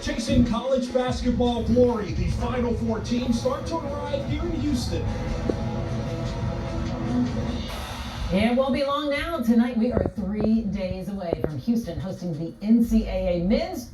Chasing college basketball glory, the Final Four teams start to arrive here in Houston. It won't be long now. Tonight we are 3 days away from Houston hosting the NCAA Men's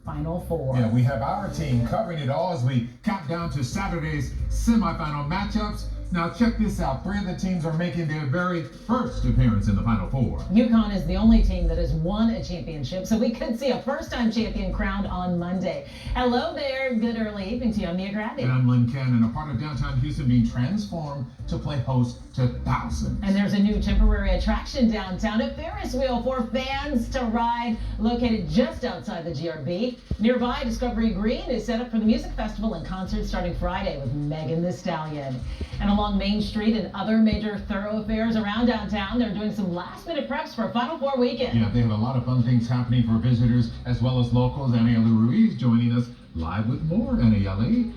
Final Four. Yeah, we have our team covering it all as we count down to Saturday's semifinal matchups. Now check this out. 3 of the teams are making their very first appearance in the Final Four. UConn is the only team that has won a championship, so we could see a first-time champion crowned on Monday. Hello there. Good early evening to you. I'm Mia Grady. And I'm Lynn Cannon, a part of downtown Houston being transformed to play host to thousands. And there's a new temporary attraction downtown, a Ferris wheel for fans to ride, located just outside the GRB. Nearby, Discovery Green is set up for the music festival and concerts starting Friday with Megan Thee Stallion. And along Main Street and other major thoroughfares around downtown, they're doing some last-minute preps for Final Four weekend. Yeah, they have a lot of fun things happening for visitors as well as locals. Aniela Ruiz joining us live with more. Aniela.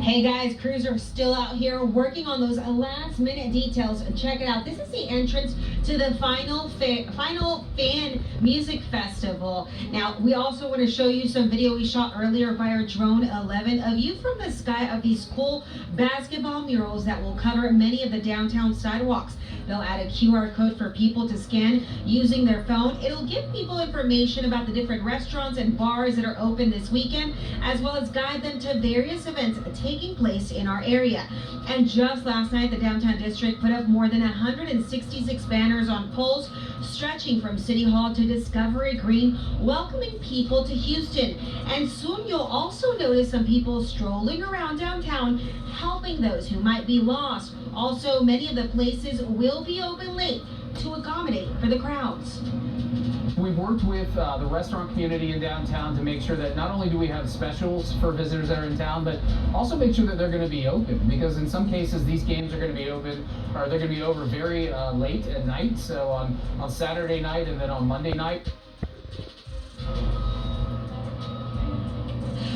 Hey guys, crews are still out here working on those last minute details. Check it out. This is the entrance to the Final Fan Music Festival. Now, we also want to show you some video we shot earlier by our Drone 11, a view from the sky of these cool basketball murals that will cover many of the downtown sidewalks. They'll add a QR code for people to scan using their phone. It'll give people information about the different restaurants and bars that are open this weekend, as well as guide them to various events taking place in our area. And just last night, the downtown district put up more than 166 banners on poles stretching from City Hall to Discovery Green, welcoming people to Houston. And soon you'll also notice some people strolling around downtown, helping those who might be lost. Also, many of the places will be open late to accommodate for the crowds. We've worked with the restaurant community in downtown to make sure that not only do we have specials for visitors that are in town, but also make sure that they're going to be open, because in some cases these games are going to be open, or they're going to be over very late at night. So on Saturday night and then on Monday night.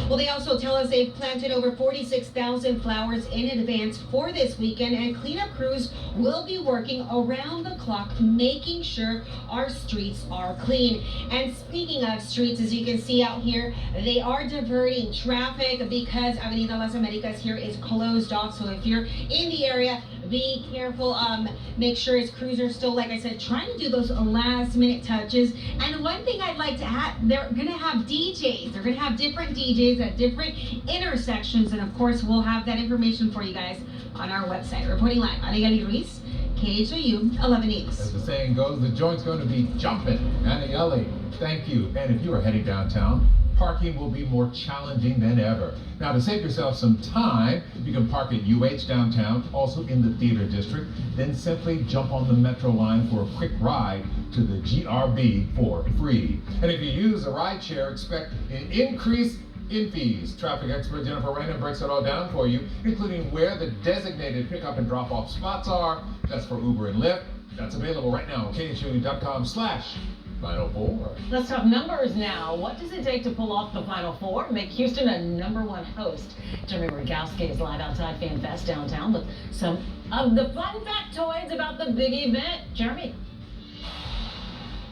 Well, they also tell us they've planted over 46,000 flowers in advance for this weekend, and cleanup crews will be working around the clock, making sure our streets are clean. And speaking of streets, as you can see out here, they are diverting traffic because Avenida Las Americas here is closed off. So if you're in the area, be careful. Make sure his crews are still, like I said, trying to do those last minute touches. And one thing I'd like to add, they're gonna have DJs. They're gonna have different DJs at different intersections. And of course, we'll have that information for you guys on our website. Reporting live, Aniela Ruiz, KHOU 11 News. As the saying goes, the joint's going to be jumping. Aniela, thank you. And if you are heading downtown, parking will be more challenging than ever. Now, to save yourself some time, you can park at UH downtown, also in the theater district, then simply jump on the Metro line for a quick ride to the GRB for free. And if you use a ride share, expect an increase in fees. Traffic expert Jennifer Raymond breaks it all down for you, including where the designated pickup and drop-off spots are. That's for Uber and Lyft. That's available right now on KHOU.com/Final Four. Let's talk numbers now. What does it take to pull off the Final Four, make Houston a #1 host? Jeremy Rogowski is live outside Fan Fest downtown with some of the fun factoids about the big event. Jeremy.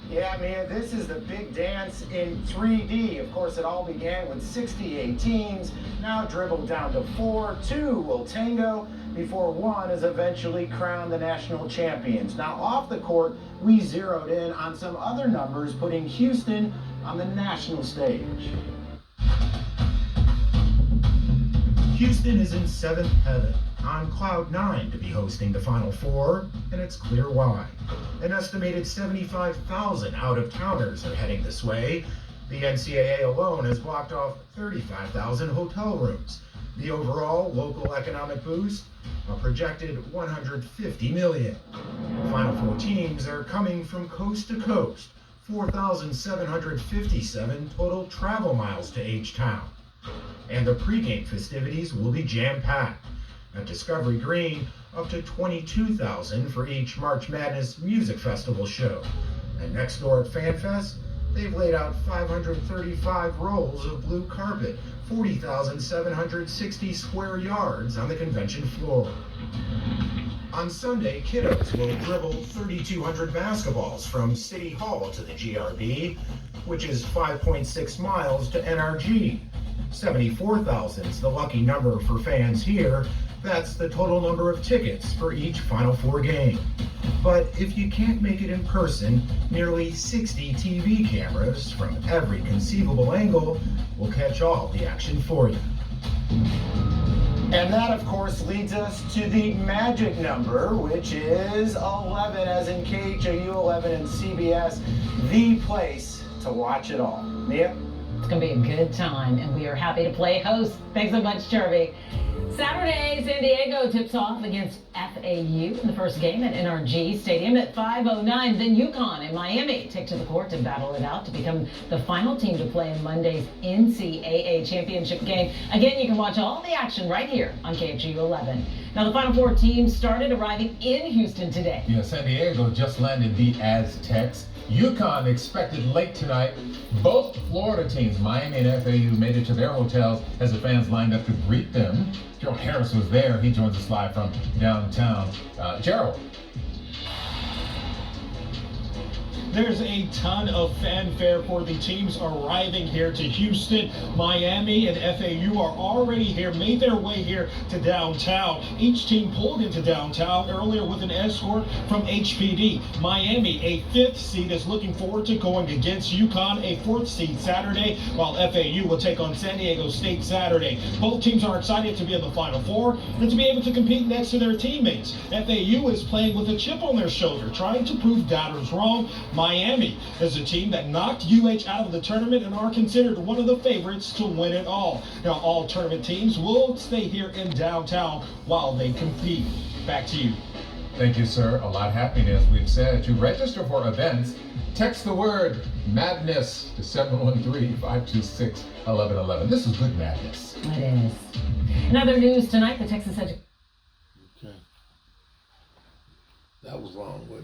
Yeah, man, this is the big dance in 3D. Of course, it all began with 68 teams, now dribbled down to 4. 2 will tango before 1 is eventually crowned the national champions. Now, off the court, we zeroed in on some other numbers, putting Houston on the national stage. Houston is in 7th heaven, on cloud 9 to be hosting the Final Four, and it's clear why. An estimated 75,000 out-of-towners are heading this way. The NCAA alone has blocked off 35,000 hotel rooms. The overall local economic boost, a projected $150 million. Final Four teams are coming from coast to coast, 4,757 total travel miles to H-Town. And the pregame festivities will be jam-packed. At Discovery Green, up to 22,000 for each March Madness Music Festival show. And next door at FanFest, they've laid out 535 rolls of blue carpet, 40,760 square yards on the convention floor. On Sunday, kiddos will dribble 3,200 basketballs from City Hall to the GRB, which is 5.6 miles to NRG. 74,000 is the lucky number for fans here. That's the total number of tickets for each Final Four game. But if you can't make it in person, nearly 60 TV cameras from every conceivable angle will catch all the action for you. And that, of course, leads us to the magic number, which is 11, as in KHOU 11 and CBS, the place to watch it all. Mia? It's going to be a good time, and we are happy to play host. Thanks so much, Charlie. Saturday, San Diego tips off against FAU in the first game at NRG Stadium at 5:09. Then UConn and Miami take to the court to battle it out to become the final team to play in Monday's NCAA championship game. Again, you can watch all the action right here on KHOU 11. Now, the Final Four teams started arriving in Houston today. Yeah, San Diego just landed the Aztecs. UConn expected late tonight. Both Florida teams, Miami and FAU, made it to their hotels as the fans lined up to greet them. Gerald Harris was there. He joins us live from downtown. Gerald. There's a ton of fanfare for the teams arriving here to Houston. Miami and FAU are already here, made their way here to downtown. Each team pulled into downtown earlier with an escort from HPD. Miami, a 5th seed, is looking forward to going against UConn, a 4th seed, Saturday, while FAU will take on San Diego State Saturday. Both teams are excited to be in the Final Four and to be able to compete next to their teammates. FAU is playing with a chip on their shoulder, trying to prove doubters wrong. Miami is a team that knocked UH out of the tournament and are considered one of the favorites to win it all. Now, all tournament teams will stay here in downtown while they compete. Back to you. Thank you, sir. A lot happening, as we've said. To register for events, text the word MADNESS to 713-526-1111. This is good madness. It is. In other news tonight, the Texas Okay. That was wrong, wasn't it?